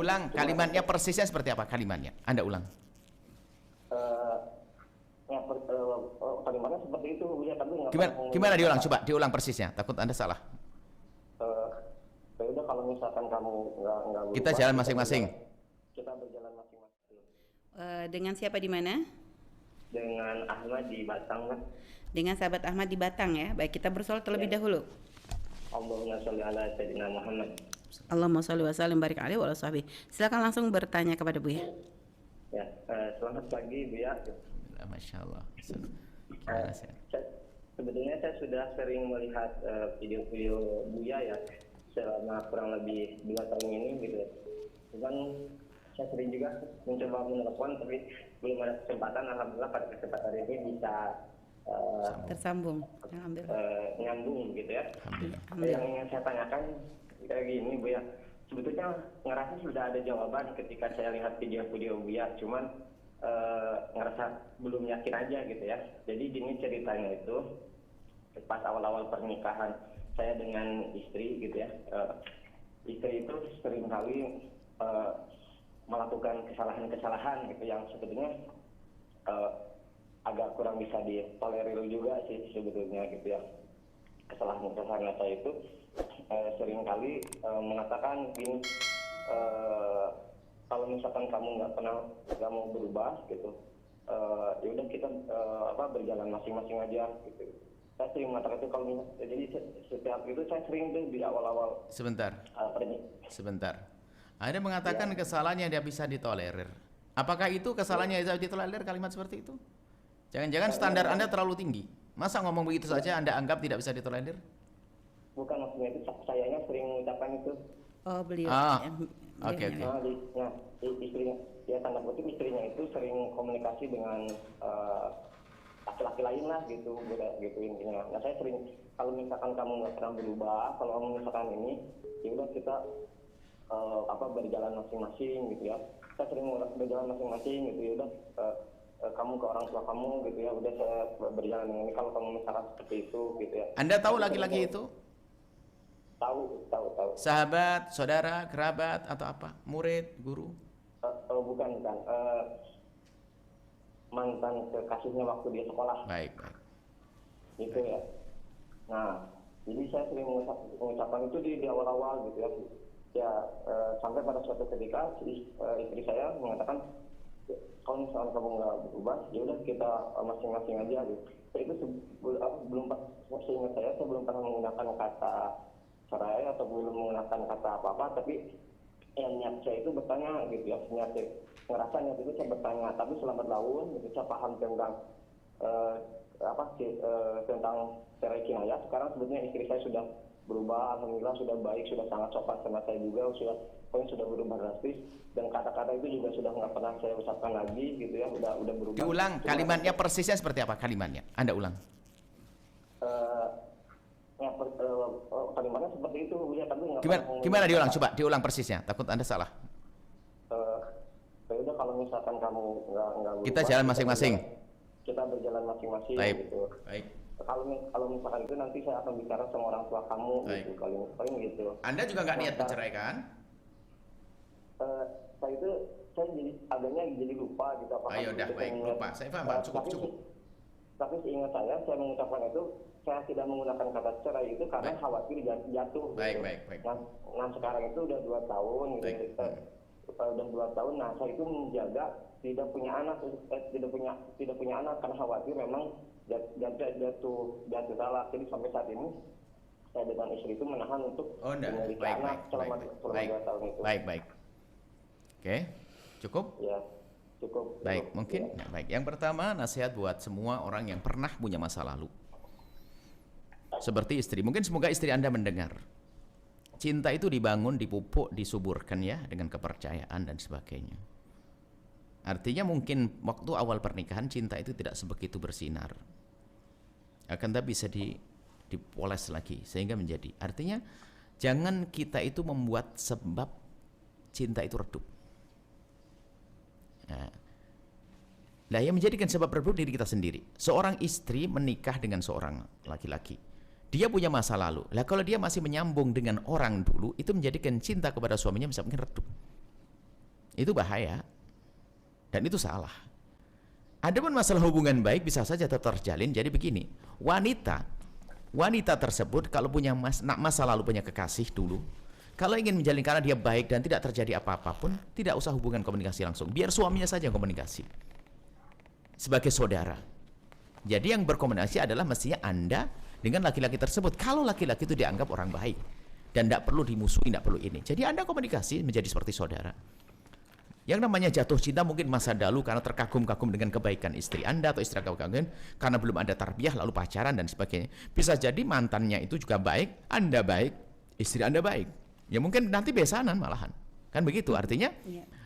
Diulang kalimatnya persisnya seperti apa kalimatnya? Anda ulang. Kalimatnya seperti itu ya, tapi nggak Gimana diulang? Coba diulang persisnya. Takut Anda salah. Ya udah kalau misalkan kamu nggak Kita jalan masing-masing. Kita berjalan masing-masing. Dengan siapa di mana? Dengan Ahmad di Batang, Mas. Dengan sahabat Ahmad di Batang ya. Baik, kita bersolat terlebih dahulu. Allahumma sholli ala sayyidina Muhammad. Allahumma sholli wa sallim barik alaihi wa ala sahbihi. Silakan langsung bertanya kepada Buya. Ya, selamat pagi Buya. Masya Allah. Sebetulnya saya sudah sering melihat video-video Buya ya selama kurang lebih 2 tahun ini gitu. Cuman saya sering juga mencoba menelepon tapi belum ada kesempatan. Alhamdulillah pada kesempatan ini bisa tersambung, nyambung gitu ya. Alhamdulillah. Yang ingin saya tanyakan kayak gini Bu ya, sebetulnya ngerasa sudah ada jawaban ketika saya lihat video-video Buya, cuman ngerasa belum yakin aja gitu ya. Jadi gini ceritanya itu, pas awal-awal pernikahan saya dengan istri gitu ya, istri itu sering kali melakukan kesalahan-kesalahan gitu yang sebetulnya agak kurang bisa ditolerir juga sih sebetulnya gitu ya. Kesalahan-kesalahan saya itu sering kali mengatakan gini, kalau misalkan kamu nggak mau berubah gitu, ya udah kita berjalan masing-masing aja gitu. Saya sering mengatakan itu jadi setiap itu saya sering tuh di awal-awal. Sebentar. Anda mengatakan kesalahannya tidak bisa ditolerir. Apakah itu kesalahannya tidak ditolerir kalimat seperti itu? Jangan-jangan standar Anda terlalu tinggi. Masa ngomong begitu saja Anda anggap tidak bisa ditolerir? Bukan, maksudnya itu sayanya sering mengucapkan itu. Oh, beliau. Oke. Nah, istrinya, ya tanda kutip istrinya itu sering komunikasi dengan laki-laki lain lah gitu intinya. Nah saya sering, kalau misalkan kamu nggak pernah berubah, kalau kamu misalkan ini, ya udah kita berjalan masing-masing gitu ya. Saya sering berjalan masing-masing gitu ya udah. Kamu ke orang tua kamu gitu ya, udah saya berjalan dengan ini. Kalau kamu misalkan seperti itu gitu ya. Anda tahu laki-laki itu? Tahu. Sahabat, saudara, kerabat atau apa? Murid, guru? Bukan. Mantan kekasihnya waktu dia sekolah. Baik. Itu ya. Nah, jadi saya sering mengucapkan itu di awal-awal gitu ya. Ya sampai pada suatu ketika istri saya mengatakan, kalau misalnya kamu nggak berubah, ya udah kita masing-masing aja gitu. Itu belum seingat saya belum pernah menggunakan kata cerai atau belum menggunakan kata apa-apa, tapi yang niat saya itu bertanya gitu ya, niat itu saya bertanya, tapi selama tahun gitu saya paham tentang tentang cerai kinayah. Sekarang sebetulnya istri saya sudah berubah, alhamdulillah sudah baik, sudah sangat sopan sama saya juga, sudah berubah drastis, dan kata-kata itu juga sudah nggak pernah saya ucapkan lagi gitu ya, udah berubah. Diulang kalimatnya persisnya seperti apa kalimatnya? Anda ulang. Kalimatnya seperti itu ya, tapi gimana diulang? Coba diulang persisnya. Takut Anda salah. Ya udah kalau misalkan kamu nggak berubah, kita jalan masing-masing. Kita berjalan masing-masing gitu. Baik. Kalau misalkan itu nanti saya akan bicara sama orang tua kamu gitu, paling gitu. Anda juga nggak niat mencerai kan? Saya jadi agaknya jadi lupa gitu. Ayo udah baik, lupa. Saya paham, cukup. Tapi seingat saya mengucapkan itu, saya tidak menggunakan kata cerai itu karena khawatir jatuh. Baik. Nah sekarang itu udah 2 tahun gitu. Udah 2 tahun. Nah saya itu menjaga tidak punya anak karena khawatir memang jatuh salah. Jadi sampai saat ini saya dengan istri itu menahan untuk memiliki anak selama 2 tahun itu. Baik. Oke, cukup? Ya, cukup. Baik, mungkin. Ya. Baik. Yang pertama, nasihat buat semua orang yang pernah punya masa lalu. Seperti istri. Mungkin semoga istri Anda mendengar. Cinta itu dibangun, dipupuk, disuburkan ya, dengan kepercayaan dan sebagainya. Artinya mungkin waktu awal pernikahan cinta itu tidak sebegitu bersinar. Akan tapi bisa dipoles lagi sehingga menjadi. Artinya jangan kita itu membuat sebab cinta itu redup. Nah, yang menjadikan sebab redup diri kita sendiri. Seorang istri menikah dengan seorang laki-laki, dia punya masa lalu. Lah kalau dia masih menyambung dengan orang dulu, itu menjadikan cinta kepada suaminya bisa mungkin redup. Itu bahaya dan itu salah. Adapun masalah hubungan baik bisa saja tetap terjalin. Jadi begini, wanita tersebut kalau punya masa lalu punya kekasih dulu, kalau ingin menjalin karena dia baik dan tidak terjadi apa-apa pun, tidak usah hubungan komunikasi langsung. Biar suaminya saja yang komunikasi sebagai saudara. Jadi yang berkomunikasi adalah mestinya Anda dengan laki-laki tersebut. Kalau laki-laki itu dianggap orang baik dan tidak perlu dimusuhi, tidak perlu ini. Jadi Anda komunikasi menjadi seperti saudara. Yang namanya jatuh cinta mungkin masa lalu karena terkagum-kagum dengan kebaikan istri Anda atau istri kagum karena belum ada tarbiyah lalu pacaran dan sebagainya. Bisa jadi mantannya itu juga baik, Anda baik, istri Anda baik. Ya mungkin nanti besanan malahan. Kan begitu artinya.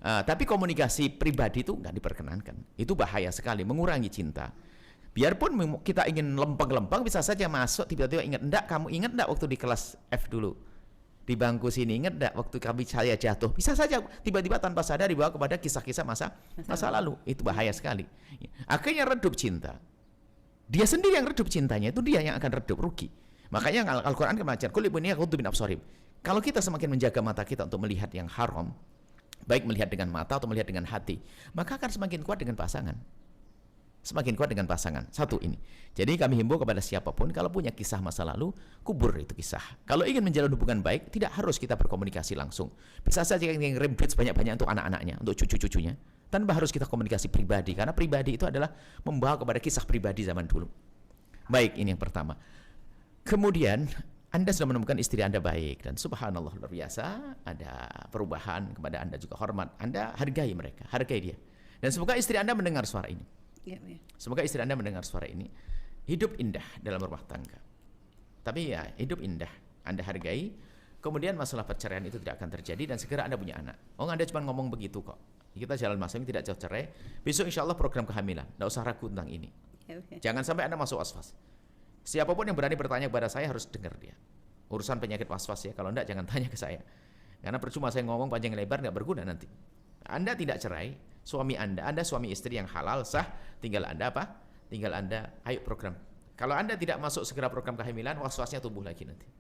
Tapi komunikasi pribadi itu nggak diperkenankan. Itu bahaya sekali, mengurangi cinta. Biarpun kita ingin lempeng-lempeng, bisa saja masuk tiba-tiba ingat, enggak kamu ingat enggak waktu di kelas F dulu di bangku sini, ingat enggak waktu saya jatuh. Bisa saja tiba-tiba tanpa sadar dibawa kepada kisah-kisah masa lalu. Itu bahaya sekali. Akhirnya redup cinta. Dia sendiri yang redup cintanya, itu dia yang akan redup, rugi. Makanya Al-Quran mengajar qul ibni yaghuddu min absarihim. Kalau kita semakin menjaga mata kita untuk melihat yang haram, baik melihat dengan mata atau melihat dengan hati, maka akan semakin kuat dengan pasangan. Semakin kuat dengan pasangan. Satu ini. Jadi kami himbau kepada siapapun kalau punya kisah masa lalu, kubur itu kisah. Kalau ingin menjalin hubungan baik, tidak harus kita berkomunikasi langsung. Bisa saja yang ngirim duit banyak-banyak untuk anak-anaknya, untuk cucu-cucunya, tanpa harus kita komunikasi pribadi, karena pribadi itu adalah membawa kepada kisah pribadi zaman dulu. Baik, ini yang pertama. Kemudian Anda sudah menemukan istri Anda baik dan subhanallah luar biasa, ada perubahan kepada Anda juga hormat. Anda hargai mereka, hargai dia. Dan semoga istri Anda mendengar suara ini. Semoga istri Anda mendengar suara ini. Hidup indah dalam rumah tangga. Tapi ya, hidup indah. Anda hargai. Kemudian masalah perceraian itu tidak akan terjadi dan segera Anda punya anak. Oh, Anda cuma ngomong begitu kok. Kita jalan masing tidak jauh cerai. Besok insya Allah program kehamilan. Tidak usah ragu tentang ini. Jangan sampai Anda masuk was-was. Siapapun yang berani bertanya kepada saya harus dengar dia. Urusan penyakit was-was ya. Kalau enggak jangan tanya ke saya. Karena percuma saya ngomong panjang lebar nggak berguna nanti. Anda tidak cerai, suami Anda suami istri yang halal, sah, tinggal Anda apa? Tinggal Anda, ayo program. Kalau Anda tidak masuk segera program kehamilan, was-wasnya tumbuh lagi nanti.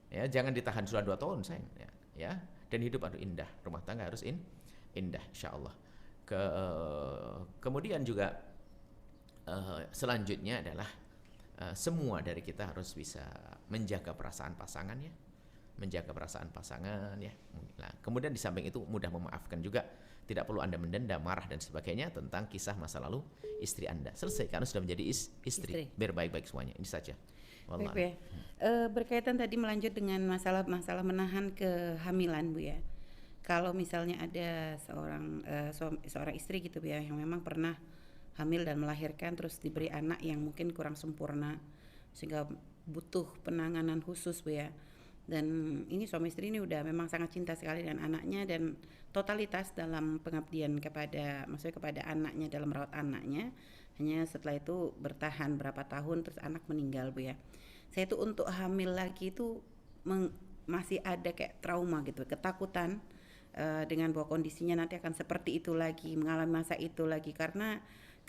Ya, jangan ditahan sudah 2 tahun, sayang. Ya, dan hidup harus indah, rumah tangga harus indah, insyaallah. Kemudian juga selanjutnya adalah semua dari kita harus bisa menjaga perasaan pasangan ya. Menjaga perasaan pasangan ya. Nah, kemudian di samping itu mudah memaafkan juga, tidak perlu Anda mendendam, marah dan sebagainya tentang kisah masa lalu istri Anda. Selesai karena sudah menjadi istri. Biar baik-baik semuanya. Ini saja. Baik, Bu ya. Berkaitan tadi melanjut dengan masalah menahan kehamilan, Bu ya. Kalau misalnya ada seorang istri gitu Bu ya, yang memang pernah hamil dan melahirkan terus diberi anak yang mungkin kurang sempurna sehingga butuh penanganan khusus Bu ya. Dan ini suami istri ini udah memang sangat cinta sekali dengan anaknya dan totalitas dalam pengabdian kepada anaknya, dalam merawat anaknya. Hanya setelah itu bertahan berapa tahun terus anak meninggal Bu ya. Saya itu untuk hamil lagi itu masih ada kayak trauma gitu, ketakutan dengan bahwa kondisinya nanti akan seperti itu lagi, mengalami masa itu lagi, karena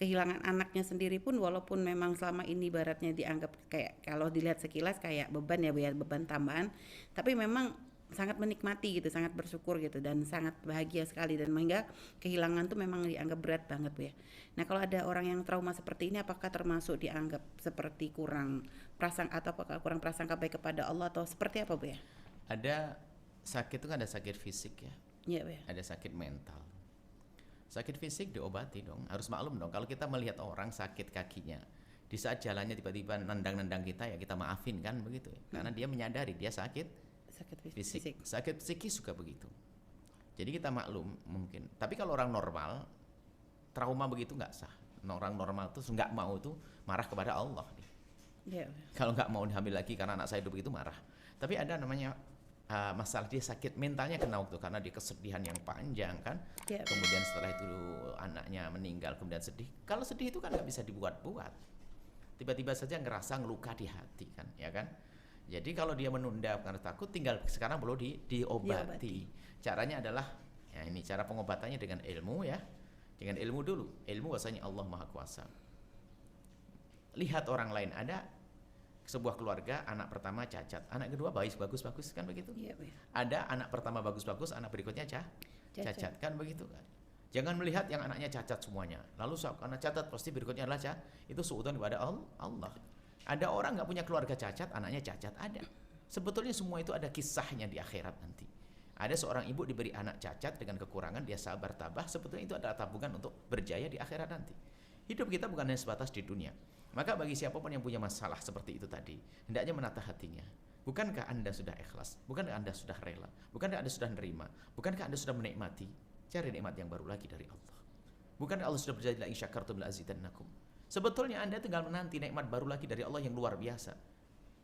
kehilangan anaknya sendiri pun walaupun memang selama ini baratnya dianggap kayak kalau dilihat sekilas kayak beban ya Bu ya, beban tambahan, tapi memang sangat menikmati gitu, sangat bersyukur gitu dan sangat bahagia sekali, dan sehingga kehilangan tuh memang dianggap berat banget Bu ya. Nah, kalau ada orang yang trauma seperti ini, apakah termasuk dianggap seperti kurang prasangka baik kepada Allah atau seperti apa Bu ya? Ada sakit itu kan ada sakit fisik ya. Iya Bu ya. Ada sakit mental. Sakit fisik diobati dong, harus maklum dong. Kalau kita melihat orang sakit kakinya, di saat jalannya tiba-tiba nendang-nendang kita, ya kita maafin kan begitu ya. Karena dia menyadari dia sakit fisik. Sakit psikis juga begitu. Jadi kita maklum mungkin. Tapi kalau orang normal, trauma begitu nggak sah. Orang normal tuh nggak mau tuh marah kepada Allah. Yeah. Kalau nggak mau diambil lagi karena anak saya hidup begitu marah. Tapi ada namanya masalah dia sakit mentalnya kena waktu karena dia kesedihan yang panjang kan. Yeah. Kemudian setelah itu anaknya meninggal kemudian sedih. Kalau sedih itu kan nggak bisa dibuat-buat. Tiba-tiba saja ngerasa ngeluka di hati kan, ya kan. Jadi kalau dia menunda karena takut, tinggal sekarang perlu diobati. Caranya adalah ya ini cara pengobatannya dengan ilmu ya. Dengan ilmu dulu. Ilmu bahwasanya Allah Maha Kuasa. Lihat orang lain, ada sebuah keluarga anak pertama cacat, anak kedua bagus kan begitu. Iya, ada anak pertama bagus, anak berikutnya cacat kan begitu kan. Jangan melihat yang anaknya cacat semuanya. Lalu karena cacat pasti berikutnya adalah itu suudzon kepada Allah. Ada orang nggak punya keluarga cacat, anaknya cacat, ada. Sebetulnya semua itu ada kisahnya di akhirat nanti. Ada seorang ibu diberi anak cacat dengan kekurangan, dia sabar tabah, sebetulnya itu adalah tabungan untuk berjaya di akhirat nanti. Hidup kita bukan hanya sebatas di dunia. Maka bagi siapapun yang punya masalah seperti itu tadi, hendaknya menata hatinya. Bukankah Anda sudah ikhlas? Bukankah Anda sudah rela? Bukankah Anda sudah menerima? Bukankah Anda sudah menikmati? Cari nikmat yang baru lagi dari Allah. Bukankah Allah sudah berjanji la in syakartum la azidannakum? Sebetulnya Anda tinggal menanti nikmat baru lagi dari Allah yang luar biasa.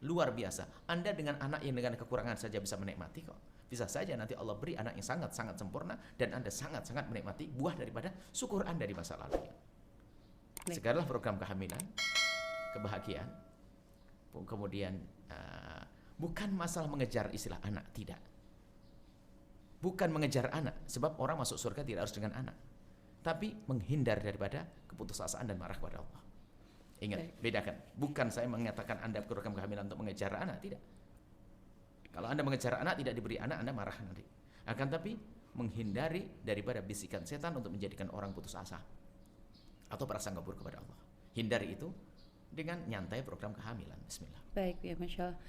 Luar biasa. Anda dengan anak yang dengan kekurangan saja bisa menikmati kok. Bisa saja nanti Allah beri anak yang sangat-sangat sempurna dan Anda sangat-sangat menikmati buah daripada syukur Anda di masa lalu. Sekaranglah program kehamilan, kebahagiaan. Kemudian bukan masalah mengejar istilah anak, tidak. Bukan mengejar anak, sebab orang masuk surga tidak harus dengan anak. Tapi menghindar daripada keputusasaan dan marah kepada Allah. Ingat, bedakan. Bukan saya mengatakan Anda program kehamilan untuk mengejar anak, tidak. Kalau Anda mengejar anak, tidak diberi anak, Anda marah nanti. Akan tapi menghindari daripada bisikan setan untuk menjadikan orang putus asa atau prasangka buruk kepada Allah. Hindari itu dengan nyantai program kehamilan. Bismillah. Baik ya, Masya Allah.